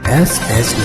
SSE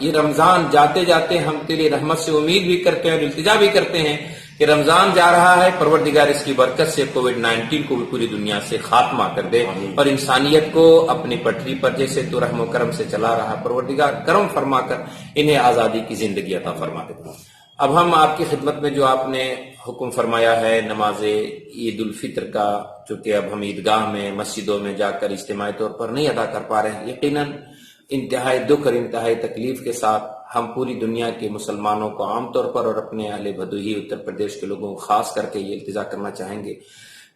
یہ رمضان جاتے جاتے ہم تیری رحمت سے امید بھی کرتے ہیں اور التجا بھی کرتے ہیں کہ رمضان جا رہا ہے، پروردگار اس کی برکت سے کووڈ-19 کو بھی پوری دنیا سے خاتمہ کر دے اور انسانیت کو اپنی پٹری پر جیسے تو رحم و کرم سے چلا رہا، پروردگار کرم فرما کر انہیں آزادی کی زندگی عطا فرما دے. اب ہم آپ کی خدمت میں جو آپ نے حکم فرمایا ہے نماز عید الفطر کا، چونکہ اب ہم عیدگاہ میں مسجدوں میں جا کر اجتماعی طور پر نہیں ادا کر پا رہے ہیں، یقیناً انتہائی دکھ اور انتہائی تکلیف کے ساتھ ہم پوری دنیا کے مسلمانوں کو عام طور پر اور اپنے اہل بھدوہی اتر پردیش کے لوگوں کو خاص کر کے یہ التجا کرنا چاہیں گے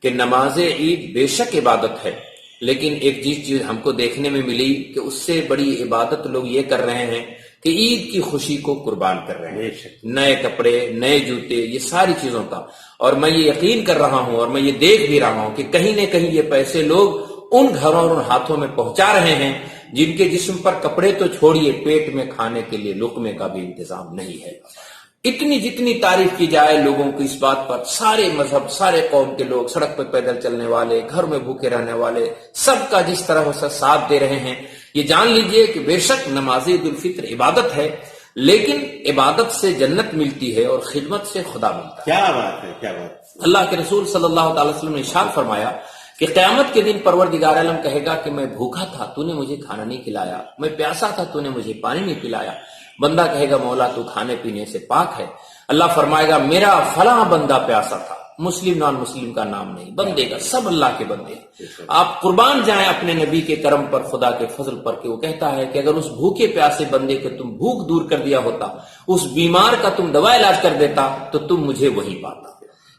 کہ نماز عید بے شک عبادت ہے، لیکن ایک چیز ہم کو دیکھنے میں ملی کہ اس سے بڑی عبادت لوگ یہ کر رہے ہیں کہ عید کی خوشی کو قربان کر رہے ہیں. نئے کپڑے، نئے جوتے، یہ ساری چیزوں کا. اور میں یہ یقین کر رہا ہوں اور میں یہ دیکھ بھی رہا ہوں کہ کہیں نہ کہیں یہ پیسے لوگ ان گھروں اور ان ہاتھوں میں پہنچا رہے ہیں جن کے جسم پر کپڑے تو چھوڑیے، پیٹ میں کھانے کے لیے لقمے کا بھی انتظام نہیں ہے. اتنی جتنی تعریف کی جائے لوگوں کو اس بات پر، سارے مذہب، سارے قوم کے لوگ، سڑک پہ پیدل چلنے والے، گھر میں بھوکے رہنے والے، سب کا جس طرح سے ساتھ دے رہے ہیں، یہ جان لیجئے کہ بے شک نماز عید الفطر عبادت ہے، لیکن عبادت سے جنت ملتی ہے اور خدمت سے خدا ملتا ہے. کیا بات ہے، کیا بات. اللہ کے رسول صلی اللہ تعالی وسلم نے ارشاد فرمایا کہ قیامت کے دن پروردگار عالم کہے گا کہ میں بھوکا تھا، تو نے مجھے کھانا نہیں کھلایا، میں پیاسا تھا، تو نے مجھے پانی نہیں پلایا. بندہ کہے گا مولا تو کھانے پینے سے پاک ہے. اللہ فرمائے گا میرا فلاں بندہ پیاسا تھا، مسلم نان مسلم کا نام نہیں، بندے کا، سب اللہ کے بندے ہیں. آپ قربان جائیں اپنے نبی کے کرم پر، خدا کے فضل پر، کہ وہ کہتا ہے کہ اگر اس بھوکے پیاسے بندے کو تم بھوک دور کر دیا ہوتا، اس بیمار کا تم دوا علاج کر دیتا تو تم مجھے وہی پاتا.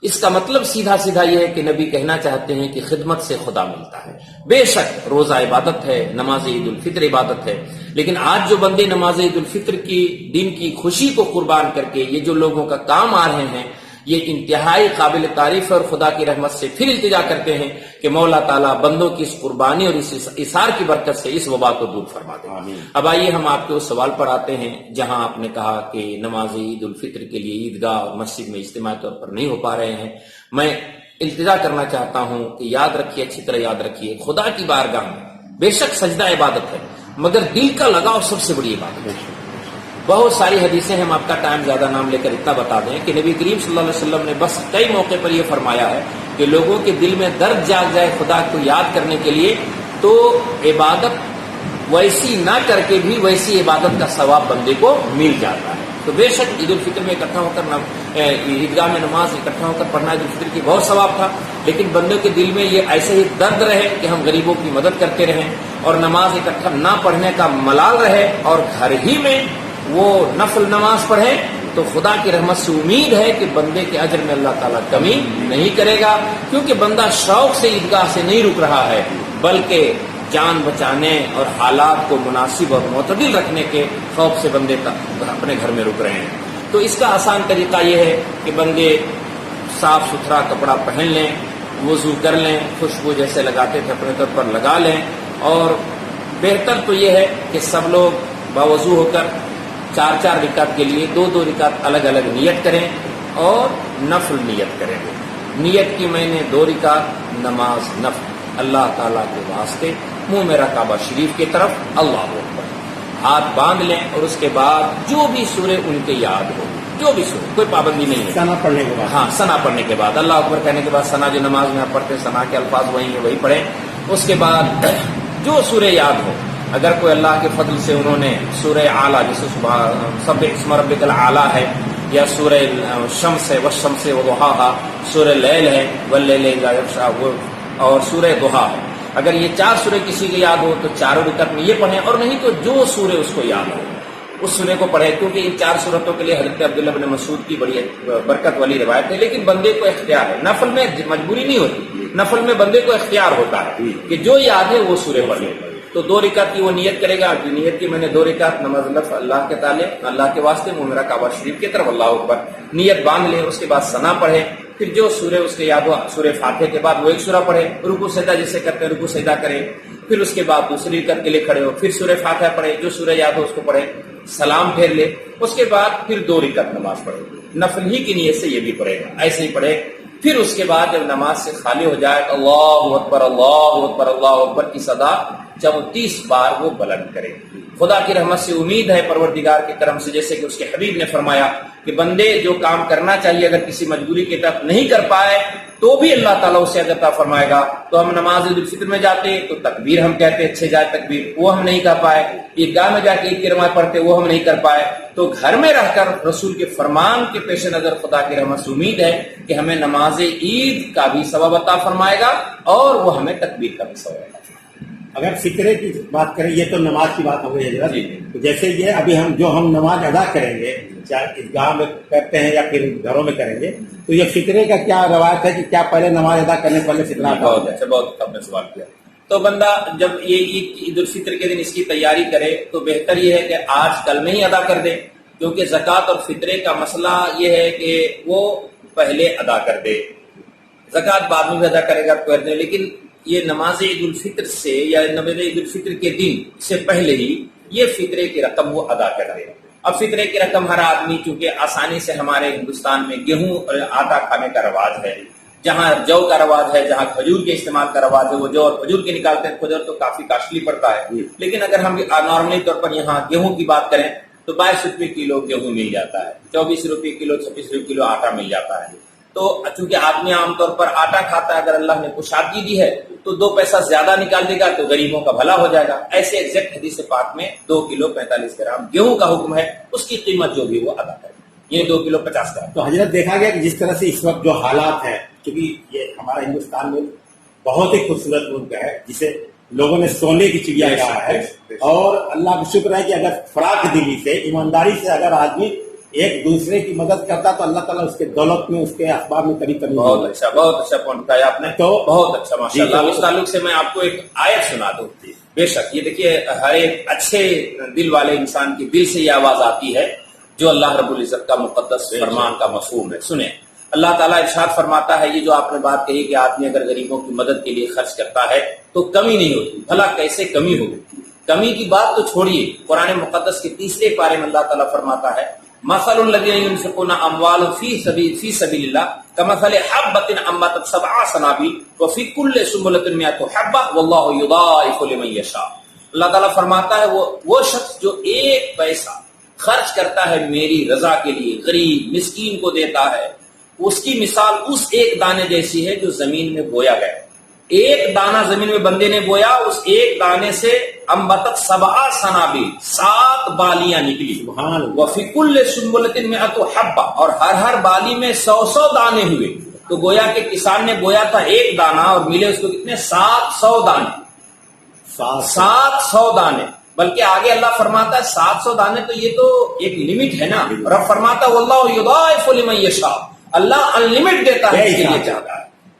اس کا مطلب سیدھا سیدھا یہ ہے کہ نبی کہنا چاہتے ہیں کہ خدمت سے خدا ملتا ہے. بے شک روزہ عبادت ہے، نماز عید الفطر عبادت ہے، لیکن آج جو بندے نماز عید الفطر کی دن کی خوشی کو قربان کر کے یہ جو لوگوں کا کام آ رہے ہیں، یہ انتہائی قابل تعریف اور خدا کی رحمت سے پھر التجا کرتے ہیں کہ مولا تعالیٰ بندوں کی اس قربانی اور اس اثار کی برکت سے اس وبا کو دور فرما دے. اب آئیے ہم آپ کے اس سوال پر آتے ہیں جہاں آپ نے کہا کہ نماز عید الفطر کے لیے عیدگاہ اور مسجد میں اجتماعی طور پر نہیں ہو پا رہے ہیں. میں التجا کرنا چاہتا ہوں کہ یاد رکھیے، اچھی طرح یاد رکھیے، خدا کی بارگاہ میں بے شک سجدہ عبادت ہے، مگر دل کا لگاؤ سب سے بڑی عبادت ہے. بہت ساری حدیثیں، ہم آپ کا ٹائم زیادہ نام لے کر اتنا بتا دیں کہ نبی کریم صلی اللہ علیہ وسلم نے بس کئی موقع پر یہ فرمایا ہے کہ لوگوں کے دل میں درد جاگ جائے خدا کو یاد کرنے کے لیے، تو عبادت ویسی نہ کر کے بھی ویسی عبادت کا ثواب بندے کو مل جاتا ہے. تو بے شک عید الفطر میں اکٹھا ہو کر عیدگاہ میں نماز اکٹھا ہو کر پڑھنا عید الفطر کی بہت ثواب تھا، لیکن بندوں کے دل میں یہ ایسے ہی درد رہے کہ ہم غریبوں کی مدد کرتے رہیں اور نماز اکٹھا نہ پڑھنے کا ملال رہے اور گھر ہی میں وہ نفل نماز پڑھے، تو خدا کی رحمت سے امید ہے کہ بندے کے اجر میں اللہ تعالیٰ کمی نہیں کرے گا، کیونکہ بندہ شوق سے عیدگاہ سے نہیں رک رہا ہے بلکہ جان بچانے اور حالات کو مناسب اور معتدل رکھنے کے خوف سے بندے اپنے گھر میں رک رہے ہیں. تو اس کا آسان طریقہ یہ ہے کہ بندے صاف ستھرا کپڑا پہن لیں، وضو کر لیں، خوشبو جیسے لگاتے تھے اپنے طور پر لگا لیں، اور بہتر تو یہ ہے کہ سب لوگ باوضو ہو کر 4 رکعت کے لیے 2 رکعت الگ الگ نیت کریں اور نفل نیت کریں. نیت کی میں نے 2 رکعت نماز نفل اللہ تعالیٰ کے واسطے، منہ میرا کعبہ شریف کی طرف، اللہ اکبر، ہاتھ باندھ لیں اور اس کے بعد جو بھی سورہ ان کے یاد ہو، جو بھی سورہ، کوئی پابندی نہیں ہے. ثنا پڑھنے کے بعد، ہاں ثنا پڑھنے کے بعد، اللہ اکبر کہنے کے بعد ثنا جو نماز میں آپ پڑھتے ہیں ثنا کے الفاظ وہی ہیں وہی پڑھیں. اس کے بعد جو سورہ یاد ہو، اگر کوئی اللہ کے فضل سے انہوں نے سورہ اعلیٰ جیسے سبح اسم ربک الاعلیٰ ہے، یا سورہ شمس ہے والشمس وضحاہا، سورہ لیل ہے واللیل اذا یغشا، اور سورہ ضحیٰ ہے، اگر یہ 4 سورے کسی کے یاد ہو تو 4 رکعت میں یہ پڑھیں، اور نہیں تو جو سورے اس کو یاد ہو اس سورے کو پڑھے، کیونکہ ان 4 سورتوں کے لیے حضرت عبداللہ بن مسعود کی بڑی برکت والی روایت ہے. لیکن بندے کو اختیار ہے، نفل میں مجبوری نہیں ہوتی، نفل میں بندے کو اختیار ہوتا ہے کہ جو یاد ہے وہ سورے پڑھے. تو 2 رکعت کی وہ نیت کرے گا، نیت کی میں نے 2 رکعت نماز نفل اللہ کے تعلق، اللہ کے واسطے، منہ میرا کعبہ شریف کی طرف، اللہ اکبر، نیت باندھ لے. اس کے بعد ثنا پڑھے، پھر جو سورہ اس کے یاد ہو، سورہ فاتحہ کے بعد وہ ایک سورہ پڑھے، رکوع سجدہ جسے کرتے ہیں رکوع سجدہ کرے، پھر اس کے بعد دوسری رکعت کے لیے کھڑے ہو، پھر سورہ فاتحہ پڑھے، جو سورہ یاد ہو اس کو پڑھے، سلام پھیر لے، اس کے بعد پھر 2 رکعت نماز پڑھے، نفل ہی کی نیت سے یہ بھی پڑھے گا، ایسے ہی پڑھے. پھر اس کے بعد جب نماز سے خالی ہو جائے اللہ اکبر اللہ اکبر اللہ اکبر کی صدا 34 بار وہ بلند کرے. خدا کی رحمت سے امید ہے پروردگار کے کرم سے، جیسے کہ اس کے حبیب نے فرمایا کہ بندے جو کام کرنا چاہیے اگر کسی مجبوری کے تحت نہیں کر پائے تو بھی اللہ تعالیٰ اسے عطا فرمائے گا. تو ہم نماز عید الفطر میں جاتے تو تکبیر ہم کہتے 6 جائے تکبیر، وہ ہم نہیں کر پائے. عیدگاہ میں جا کے عید کی نماز پڑھتے وہ ہم نہیں کر پائے. تو گھر میں رہ کر رسول کے فرمان کے پیش نظر خدا کی رحمت سے امید ہے کہ ہمیں نماز عید کا بھی ثواب عطا فرمائے گا اور وہ ہمیں تکبیر کا بھی ثواب عطا فرمائے گا. اگر فطرے کی بات کریں، یہ تو نماز کی بات ہو گئی ہے. جیسے یہ ابھی ہم نماز ادا کریں گے، چاہے عیدگاہ میں کرتے ہیں یا پھر گھروں میں کریں گے، تو یہ فطرے کا کیا روایت ہے کہ کیا پہلے نماز ادا کرنے پہلے فطرہ؟ بہت اچھا، بہت آپ نے سوال کیا. تو بندہ جب یہ عید الفطر کے دن اس کی تیاری کرے تو بہتر یہ ہے کہ آج کل میں ہی ادا کر دے، کیونکہ زکوٰۃ اور فطرے کا مسئلہ یہ ہے کہ وہ پہلے ادا کر دے. زکوٰۃ بعد میں بھی ادا کرے گا کر دے، لیکن یہ نماز عید الفطر سے یا نماز عید الفطر کے دن سے پہلے ہی یہ فطرے کی رقم وہ ادا کر دے. اب فطرے کی رقم ہر آدمی چونکہ آسانی سے ہمارے ہندوستان میں گیہوں اور آٹا کھانے کا رواج ہے، جہاں جو کا رواج ہے، جہاں کھجور کے استعمال کا رواج ہے، وہ جو اور کھجور کے نکالتے ہیں. کھجور تو کافی کاسٹلی پڑتا ہے، لیکن اگر ہم نارملی طور پر یہاں گیہوں کی بات کریں تو 22 روپے کلو گیہوں مل جاتا ہے، 24 روپے کلو 26 روپے کلو آٹا مل جاتا ہے. تو چونکہ آدمی عام طور پر آٹا کھاتا ہے، اگر اللہ نے کشادگی دی ہے تو 2 پیسہ زیادہ نکال دے گا تو غریبوں کا بھلا ہو جائے گا. ایسے ایگزیکٹ حدیث پاک میں 2 کلو 45 گرام گیہوں کا حکم ہے، اس کی قیمت جو بھی وہ ادا کرے. یہ 2 کلو 50 گرام. تو حضرت دیکھا گیا کہ جس طرح سے اس وقت جو حالات ہیں، کیونکہ یہ ہمارا ہندوستان میں بہت ہی خوبصورت ملک ہے جسے لوگوں نے سونے کی چڑیا کہا ہے، اور اللہ کا شکر ہے کہ اگر فراخ دلی سے ایمانداری سے اگر آدمی ایک دوسرے کی مدد کرتا تو اللہ تعالیٰ اس کے دولت میں، اس کے اسباب میں کبھی کمی. بہت اچھا پوائنٹ بتایا آپ نے. تو بہت اچھا ماشاء اللہ. اس تعلق سے میں آپ کو ایک آیت سنا دوں. بے شک یہ دیکھیے ہر ایک اچھے دل والے انسان کی دل سے یہ آواز آتی ہے جو اللہ رب العزت کا مقدس فرمان کا مفہوم ہے. سنیں، اللہ تعالیٰ ارشاد فرماتا ہے، یہ جو آپ نے بات کہی کہ آدمی اگر غریبوں کی مدد کے لیے خرچ کرتا ہے تو کمی نہیں ہوتی. بھلا کیسے کمی ہوگی؟ کمی کی بات تو چھوڑیے، قرآن مقدس کے 3 پارے میں اللہ تعالیٰ فرماتا ہے مثل الذين ينفقون اموالهم في سبيل الله كمثل حبة انبتت 7 سنابل وفي كل سنبلة 100 حبة والله يضاعف لمن يشاء. اللہ تعالیٰ فرماتا ہے وہ شخص جو 1 پیسہ خرچ کرتا ہے میری رضا کے لیے، غریب مسکین کو دیتا ہے، اس کی مثال اس 1 دانے جیسی ہے جو زمین میں بویا گیا. 1 دانہ زمین میں بندے نے بویا، اس 1 دانے سے انبتت 7 سنابل 7 بالیاں نکلی. وفی کل سنبلۃ 100 حبہ، اور ہر بالی میں 100 دانے ہوئے. تو گویا کہ کسان نے بویا تھا 1 دانہ اور ملے اس کو کتنے؟ 700 دانے. 700 دانے. بلکہ آگے اللہ فرماتا ہے 700 دانے تو یہ تو ایک لمٹ ہے نا. رب فرماتا ہے واللہ یضاعف لمن یشاء، اللہ انلمٹ دیتا ہے جس کے لیے چاہتا ہے،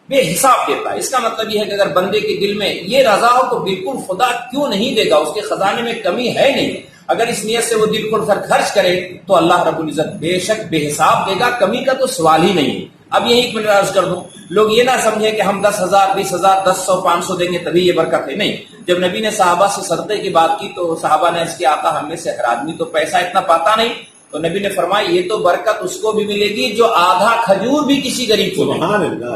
بے حساب دیتا ہے. اس کا مطلب یہ ہے کہ اگر بندے کے دل میں یہ رضا ہو تو بالکل خدا کیوں نہیں دے گا، اس کے خزانے میں کمی ہے نہیں. اگر اس نیت سے وہ دل کھول کر خرچ کرے تو اللہ رب العزت بے شک بے حساب دے گا، کمی کا تو سوال ہی نہیں ہے. اب یہی ایک منٹ عرض کر دوں، لوگ یہ نہ سمجھے کہ ہم 10,000 20,000 100 500 دیں گے تبھی یہ برکت ہے. نہیں، جب نبی نے صحابہ سے صدقے کی بات کی تو صحابہ نے اس کے آقا ہم میں سے ہر آدمی تو پیسہ اتنا پاتا نہیں، تو نبی نے فرمایا یہ تو برکت اس کو بھی ملے گی جو آدھا کھجور بھی کسی غریب کو دے.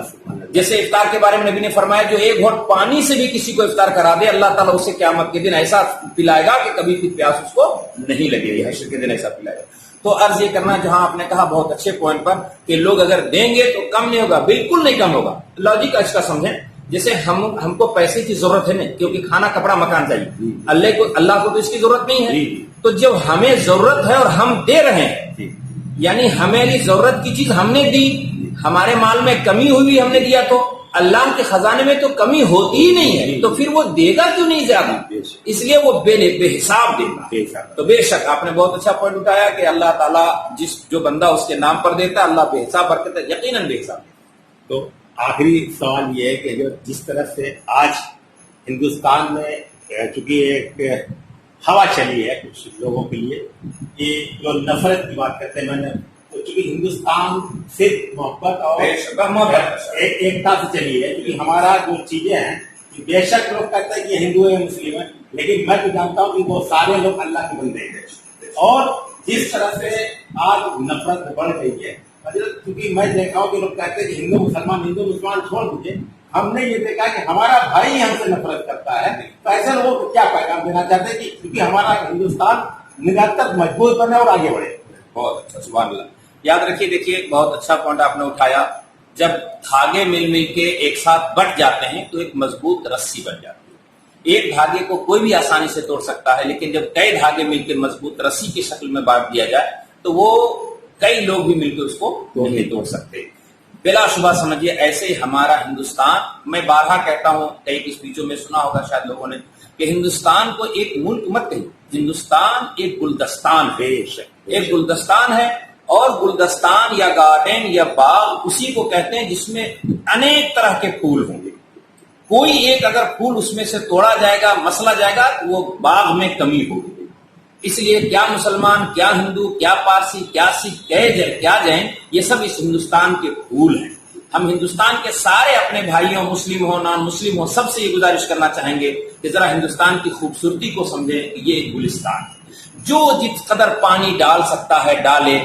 جیسے افطار کے بارے میں نبی نے فرمایا جو 1 گھونٹ پانی سے بھی کسی کو افطار کرا دے اللہ تعالیٰ اسے قیامت کے دن ایسا پلائے گا کہ کبھی پھر پیاس اس کو نہیں لگے گی. حشر کے دن ایسا پلائے گا. تو عرض یہ کرنا جہاں آپ نے کہا بہت اچھے پوائنٹ پر کہ لوگ اگر دیں گے تو کم نہیں ہوگا، بالکل نہیں کم ہوگا. لاجک اس کا سمجھیں، جیسے ہم کو پیسے کی ضرورت ہے نہیں، کیونکہ کھانا کپڑا مکان چاہیے. اللہ کو تو اس کی ضرورت نہیں ہے. تو جب ہمیں ضرورت ہے اور ہم دے رہے ہیں، یعنی ہمیں ضرورت کی چیز ہم نے دی، ہمارے مال میں کمی ہوئی ہم نے دیا، تو اللہ کے خزانے میں تو کمی ہوتی ہی نہیں ہے، تو پھر وہ دے گا کیوں نہیں زیادہ؟ اس لیے وہ بے حساب دے گا. تو بے شک آپ نے بہت اچھا پوائنٹ اٹھایا کہ اللہ تعالیٰ جو بندہ اس کے نام پر دیتا ہے اللہ بے حساب برکت ہے، یقیناً بے حساب. تو آخری سوال یہ ہے کہ جس طرح سے آج ہندوستان میں چونکہ ایک ہوا چلی ہے کچھ لوگوں کے لیے، یہ جو نفرت کی بات کرتے ہیں، میں نے چونکہ ہندوستان صرف محبت اور ایکتا سے چلی ہے، کیونکہ ہمارا جو چیزیں ہیں بے شک لوگ کہتے ہیں کہ ہندو ہے مسلم ہے، لیکن میں تو جانتا ہوں کہ وہ سارے لوگ اللہ کے بندے ہیں. اور جس طرح سے آج نفرت بڑھ گئی ہے، کیونکہ میں دیکھا ہوں کہ لوگ کہتے ہیں کہ ہندو مسلمان چھوڑ دیجیے، ہم نے یہ دیکھا کہ ہمارا بھائی ہم سے نفرت کرتا ہے، تو ایسے لوگوں کو کیا پیغام دینا چاہتے ہیں کہ کیونکہ ہمارا ہندوستان نرنتر مضبوط بنے اور آگے بڑھے؟ بہت اچھا، سبحان اللہ. یاد رکھیے، دیکھیے بہت اچھا پوائنٹ آپ نے اٹھایا. جب دھاگے مل مل کے ایک ساتھ بٹ جاتے ہیں تو ایک مضبوط رسی بن جاتی ہے. ایک دھاگے کو کوئی بھی آسانی سے توڑ سکتا ہے، لیکن جب کئی دھاگے مل کے مضبوط رسی کی شکل میں بانٹ دیا جائے تو وہ کئی لوگ بھی مل کے اس کو نہیں توڑ سکتے. بلا شبہ سمجھیے ایسے ہی ہمارا ہندوستان، میں بارہا کہتا ہوں، کئی اسپیچوں میں سنا ہوگا شاید لوگوں نے، کہ ہندوستان کو ایک ملک مت کہیں، ہندوستان ایک گلدستان ہے. ایک گلدستان ہے، اور گلدستان یا گارڈن یا باغ اسی کو کہتے ہیں جس میں انیک طرح کے پھول ہوں گے. کوئی ایک اگر پھول اس میں سے توڑا جائے گا، مسلا جائے گا، تو وہ باغ میں کمی ہوگی. اس لیے کیا مسلمان، کیا ہندو، کیا پارسی، کیا سکھ، کیا جین، یہ سب اس ہندوستان کے پھول ہیں. ہم ہندوستان کے سارے اپنے بھائیوں، مسلم ہو نان مسلم ہو، سب سے یہ گزارش کرنا چاہیں گے کہ ذرا ہندوستان کی خوبصورتی کو سمجھیں کہ یہ ایک گلستان ہے. جو جس قدر پانی ڈال سکتا ہے ڈالے،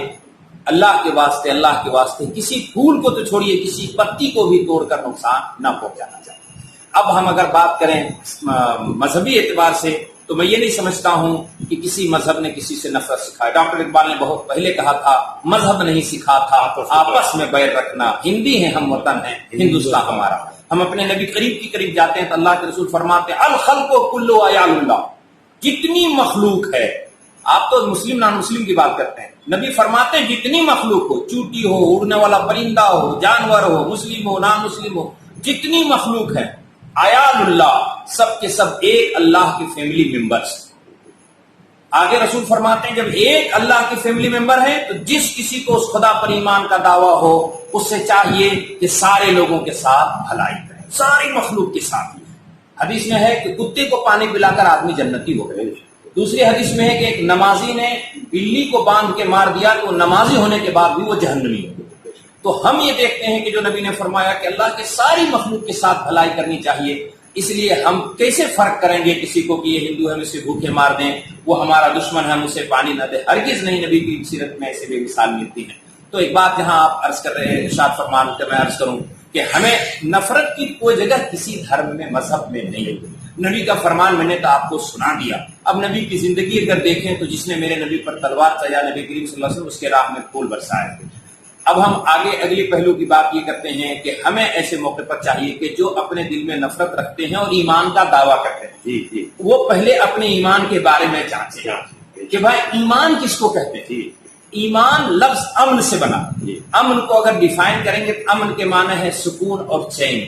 اللہ کے واسطے، اللہ کے واسطے. کسی پھول کو تو چھوڑیے، کسی پتی کو بھی توڑ کر نقصان نہ پہنچانا چاہیے. اب ہم اگر بات کریں مذہبی اعتبار سے، تو میں یہ نہیں سمجھتا ہوں کہ کسی مذہب نے کسی سے نفرت سکھایا. ڈاکٹر اقبال نے بہت پہلے کہا تھا، مذہب نہیں سکھا تھا آپس میں بیر رکھنا. ہندی ہیں ہم، وطن ہیں ہندوستان ہمارا. ہم اپنے نبی قریب کی قریب جاتے ہیں تو اللہ کے رسول فرماتے ہیں الخلق کلہ عیال اللہ. جتنی مخلوق ہے، آپ تو مسلم نان مسلم کی بات کرتے ہیں، نبی فرماتے ہیں جتنی مخلوق ہو، چوٹی ہو، اڑنے والا پرندہ ہو، جانور ہو، مسلم ہو نان مسلم ہو، جتنی مخلوق ہے، عیال اللہ، سب کے سب ایک اللہ کے فیملی ممبرز. آگے رسول فرماتے ہیں جب ایک اللہ کے فیملی ممبر ہیں تو جس کسی کو اس خدا پر ایمان کا دعویٰ ہو، اس سے چاہیے کہ سارے لوگوں کے ساتھ بھلائی کرے، ساری مخلوق کے ساتھ. حدیث میں ہے کہ کتے کو پانی پلا کر آدمی جنتی ہو گئے. دوسری حدیث میں ہے کہ ایک نمازی نے بلی کو باندھ کے مار دیا تو نمازی ہونے کے بعد بھی وہ جہنمی ہو. تو ہم یہ دیکھتے ہیں کہ جو نبی نے فرمایا کہ اللہ کے ساری مخلوق کے ساتھ بھلائی کرنی چاہیے. اس لیے ہم کیسے فرق کریں گے کسی کو کہ یہ ہندو ہے ہم اسے بھوکے مار دیں، وہ ہمارا دشمن ہے ہم اسے پانی نہ دیں؟ ہرگز نہیں. نبی کی سیرت میں ایسے بے مثال ملتی ہیں. تو ایک بات جہاں آپ عرض کر رہے ہیں، ارشاد فرمان کہ میں عرض کروں کہ ہمیں نفرت کی کوئی جگہ کسی دھرم میں، مذہب میں نہیں. نبی کا فرمان میں نے تو آپ کو سنا دیا. اب نبی کی زندگی اگر دیکھیں تو جس نے میرے نبی پر تلوار چلایا، نبی کریم صلی اللہ علیہ وسلم، اس کے راہ میں پھول برسائے. اب ہم آگے اگلی پہلو کی بات یہ کرتے ہیں کہ ہمیں ایسے موقع پر چاہیے کہ جو اپنے دل میں نفرت رکھتے ہیں اور ایمان کا دعویٰ کرتے ہیں، وہ پہلے اپنے ایمان کے بارے میں جانچیں کہ بھائی ایمان کس کو کہتے ہیں. ایمان لفظ امن سے بنا. امن کو اگر ڈیفائن کریں گے تو امن کے معنی ہے سکون اور چین.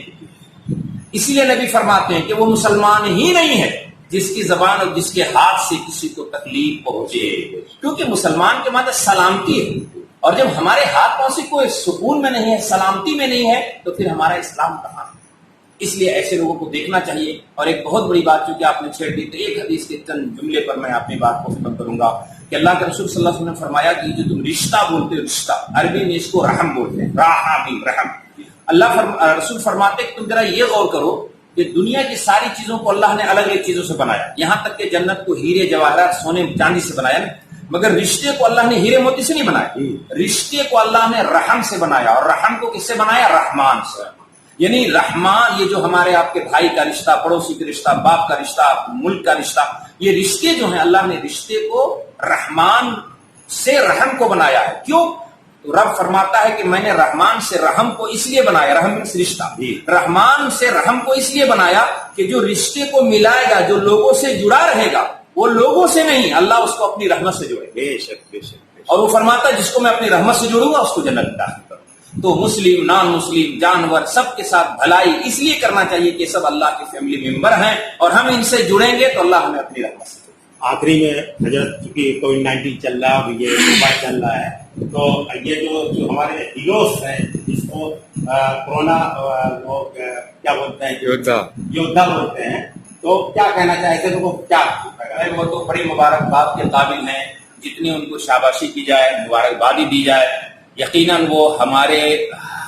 اسی لیے نبی فرماتے ہیں کہ وہ مسلمان ہی نہیں ہے جس کی زبان اور جس کے ہاتھ سے کسی کو تکلیف پہنچے، کیونکہ مسلمان کے معنی سلامتی ہے. اور جب ہمارے ہاتھ پاؤں سے کوئی سکون میں نہیں ہے، سلامتی میں نہیں ہے، تو پھر ہمارا اسلام کہاں ہے؟ اس لیے ایسے لوگوں کو دیکھنا چاہیے. اور ایک بہت بڑی بات چونکہ آپ نے چھیڑ دی، تو ایک حدیث کے چند جملے پر میں اپنی بات کو ختم کروں گا کہ اللہ کے رسول صلی اللہ علیہ وسلم نے فرمایا کہ جو تم رشتہ بولتے ہو، رشتہ عربی میں اس کو رحم بولتے ہیں، رحم. رسول فرماتے کہ تم ذرا یہ غور کرو کہ دنیا کی ساری چیزوں کو اللہ نے الگ الگ چیزوں سے بنایا، یہاں تک کہ جنت کو ہیرے جواہرات سونے چاندی سے بنایا نا، مگر رشتے کو اللہ نے ہیرے موتی سے نہیں بنایا. رشتے کو اللہ نے رحم سے بنایا. اور رحم کو کس سے بنایا؟ رحمان سے. یعنی رحمان، یہ جو ہمارے آپ کے بھائی کا رشتہ، پڑوسی کا رشتہ، باپ کا رشتہ، ملک کا رشتہ، یہ رشتے جو ہیں اللہ نے رشتے کو رحمان سے رحم کو بنایا ہے. کیوں؟ رب فرماتا ہے کہ میں نے رحمان سے رحم کو اس لیے بنایا، رحم سے رشتہ، رحمان سے رحم کو اس لیے بنایا کہ جو رشتے کو ملائے گا، جو لوگوں سے جڑا رہے گا، وہ لوگوں سے نہیں، اللہ اس کو اپنی رحمت سے جوڑے. بے شک. اور وہ فرماتا ہے جس کو میں اپنی رحمت سے جوڑوں گا اس کو جنت داخل کروں. تو مسلم نان مسلم جانور سب کے ساتھ بھلائی اس لیے کرنا چاہیے کہ سب اللہ کے فیملی ممبر ہیں اور ہم ان سے جڑیں گے تو اللہ ہمیں اپنی رحمت سے. آخری میں حضرت چونکہ کووڈ-19 چل رہا ہے، یہ وبا چل رہا ہے، تو یہ جو ہمارے ہیروز ہیں جس کو کورونا کیا بولتے ہیں، یودھا بولتے ہیں، تو کیا کہنا چاہتے ہیں؟ کیا وہ تو بڑی مبارکباد کے قابل ہیں، جتنی ان کو شاباشی کی جائے، مبارکبادی دی جائے. یقیناً وہ ہمارے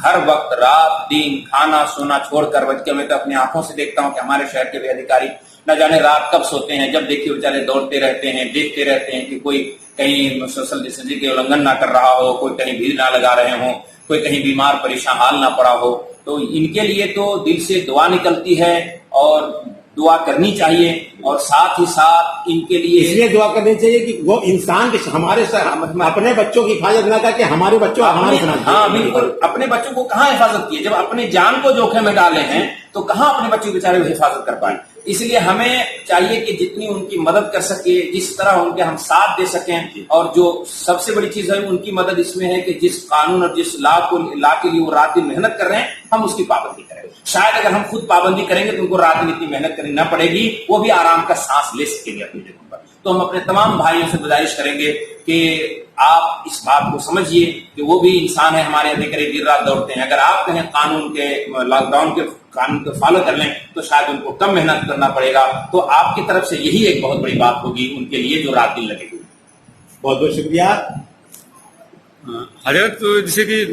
ہر وقت رات دن کھانا سونا چھوڑ کر، بچ کے میں تو اپنی آنکھوں سے دیکھتا ہوں کہ ہمارے شہر کے بھی ادھیکاری نہ جانے رات کب سوتے ہیں، جب دیکھیے بیچارے دوڑتے رہتے ہیں، دیکھتے رہتے ہیں کہ کوئی کہیں سوشل ڈسٹینسنگ کے النگھن نہ کر رہا ہو، کوئی کہیں بھیڑ نہ لگا رہے ہوں، کوئی کہیں بیمار پریشان حال نہ پڑا ہو. تو ان کے لیے تو دل سے دعا نکلتی ہے اور دعا کرنی چاہیے، اور ساتھ ہی ساتھ ان کے لیے اس لیے دعا کرنی چاہیے کہ وہ انسان کے ہمارے اپنے بچوں کی حفاظت نہ کر کے ہمارے بچوں ہمارے سماج، ہاں بالکل، اپنے بچوں کو کہاں حفاظت کی ہے؟ جب اپنے جان کو جوخم میں ڈالے ہیں تو کہاں اپنے بچوں کی بیچارے حفاظت کر پائیں؟ اس لیے ہمیں چاہیے کہ جتنی ان کی مدد کر سکے، جس طرح ان کے ہم ساتھ دے سکیں، اور جو سب سے بڑی چیز ہے ان کی مدد اس میں ہے کہ جس قانون اور جس لا کے لیے وہ رات دن محنت کر رہے ہیں ہم اس کی پابندی کریں۔ شاید اگر ہم خود پابندی کریں گے تو ان کو رات دن اتنی محنت کرنی نہ پڑے گی، وہ بھی آرام کا سانس لے سکیں گے اپنی جگہ پر۔ تو ہم اپنے تمام بھائیوں سے گزارش کریں گے کہ آپ اس بات کو سمجھیے کہ وہ بھی انسان ہے، ہمارے ادھیکاری دیر رات دوڑتے ہیں۔ اگر آپ کہیں قانون کے لاک ڈاؤن کے قانون کو فالو کر لیں تو شاید ان کو کم محنت کرنا پڑے گا، تو آپ کی طرف سے یہی ایک بہت بڑی بات ہوگی ان کے لیے جو رات دن لگے گی۔ بہت بہت شکریہ حضرت۔ تو جیسے کہ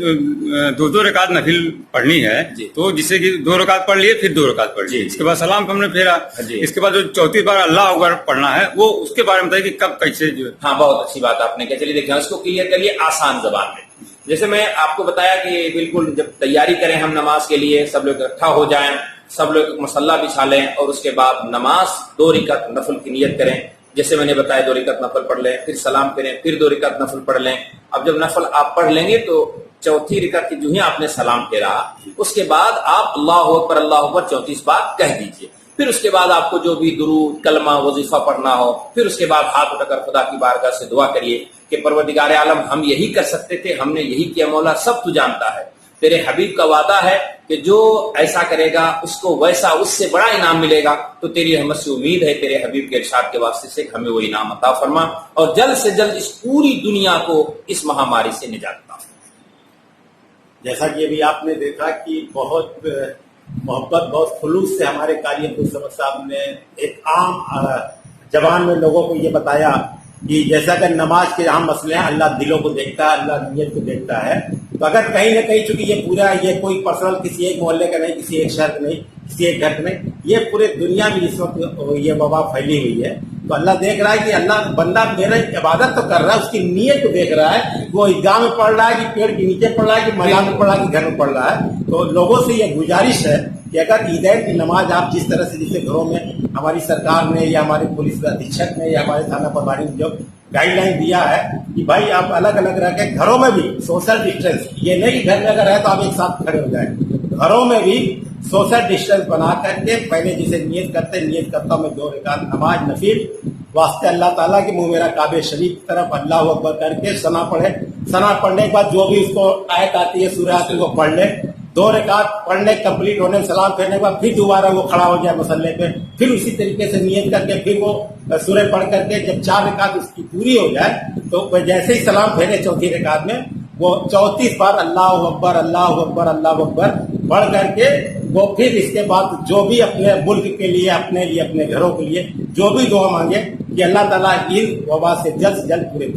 دو رکعت نفل پڑھنی ہے جی، تو جیسے کہ 2 رکعت پڑھ لیے پھر 2 رکعت پڑھ لیے، جی، اس کے بعد سلام کو ہم نے پھیرا، جی، اس کے بعد جو چوتھی بار اللہ اکبر پڑھنا ہے وہ اس کے بارے میں بتائیے کہ کب کیسے جو۔ ہاں بہت اچھی بات آپ نے کہا، چلیے دیکھیں اس کو کلیئر کریے آسان زبان میں۔ جیسے میں آپ کو بتایا کہ بالکل جب تیاری کریں ہم نماز کے لیے، سب لوگ اکٹھا ہو جائیں، سب لوگ مصلی بچھا لیں، اور اس کے بعد نماز 2 رکعت نفل کی نیت کریں۔ جیسے میں نے بتایا 2 رکعت نفل پڑھ لیں، پھر سلام کریں، پھر 2 رکعت نفل پڑھ لیں۔ اب جب نفل آپ پڑھ لیں گے تو چوتھی رکعت کی جو ہی آپ نے سلام پھیرا، اس کے بعد آپ اللہ اکبر 34 بار کہہ دیجیے۔ پھر اس کے بعد آپ کو جو بھی درود، کلمہ، وظیفہ پڑھنا ہو، پھر اس کے بعد ہاتھ اٹھا کر خدا کی بارگاہ سے دعا کریے کہ پروردگار عالم ہم یہی کر سکتے تھے، ہم نے یہی کیا، مولا سب تو جانتا ہے، تیرے حبیب کا وعدہ ہے کہ جو ایسا کرے گا اس کو ویسا اس سے بڑا انعام ملے گا، تو تیری رحمت سے امید ہے، تیرے حبیب کے ارشاد کے واسطے سے ہمیں وہ انعام عطا فرما، اور جلد سے جلد اس پوری دنیا کو اس مہاماری سے نجات عطا فرما۔ جیسا کہ ابھی آپ نے دیکھا کہ بہت محبت، بہت خلوص سے ہمارے قاری عبدالصمد صاحب نے ایک عام زبان میں لوگوں کو یہ بتایا کہ جیسا کہ نماز کے اہم مسئلے ہیں، اللہ دلوں کو دیکھتا ہے، اللہ نیت کو دیکھتا ہے۔ تو اگر کہیں نہ کہیں چونکہ یہ پورا یہ کوئی پرسنل کسی ایک محلے کا نہیں، کسی ایک شہر کا نہیں، کسی ایک گھر کا نہیں، یہ پورے دنیا میں اس وقت یہ وبا پھیلی ہوئی ہے، تو اللہ دیکھ رہا ہے کہ اللہ بندہ میرا عبادت تو کر رہا ہے، اس کی نیت کو دیکھ رہا ہے، وہ عیدگاہ میں پڑھ رہا ہے کہ پیڑ کے نیچے پڑھ رہا ہے کہ میدان میں پڑھ رہا ہے کہ گھر میں پڑھ رہا ہے۔ تو لوگوں سے یہ گزارش ہے کہ اگر عیدین کی نماز آپ جس طرح سے جسے گھروں میں ہماری سرکار نے یا ہمارے پولیس ادھیکشک نے یا ہمارے تھانہ پرواری نے جو گائیڈ لائن دیا ہے کہ بھائی آپ الگ الگ رہ کے گھروں میں بھی سوشل ڈسٹینس، یہ نہیں کہ گھر میں اگر ہے تو آپ ایک ساتھ کھڑے ہو جائیں، گھروں میں بھی سوشل ڈسٹینس بنا کر کے پہلے جسے نیت کرتے، نیت کرتا ہوں میں 2 رکعت نماز نفل واسطے اللہ تعالیٰ کہ منہ میرا کعبہ شریف کی طرف اللہ اکبر کر کے ثنا پڑھے، ثنا پڑھنے کے بعد جو بھی اس کو آیت آتی ہے سورہ آتی ہے وہ پڑھ لے، 2 رکعت پڑھنے کمپلیٹ ہونے میں سلام پھیرنے کے بعد پھر دوبارہ وہ کھڑا ہو جائے مسلے پہ، پھر اسی طریقے سے نیت کر کے پھر وہ سورہ پڑھ کر کے جب 4 رکعت اس کی پوری ہو جائے تو جیسے ہی سلام پھیرے چوتھی رکعت میں وہ 34 بار اللہ اکبر اللہ اکبر اللہ اکبر پڑھ کر کے وہ پھر اس کے بعد جو بھی اپنے ملک کے لیے، اپنے لیے، اپنے گھروں کے لیے جو بھی دعا مانگے کہ اللہ تعالیٰ اس وبا سے جلد سے جلد پورے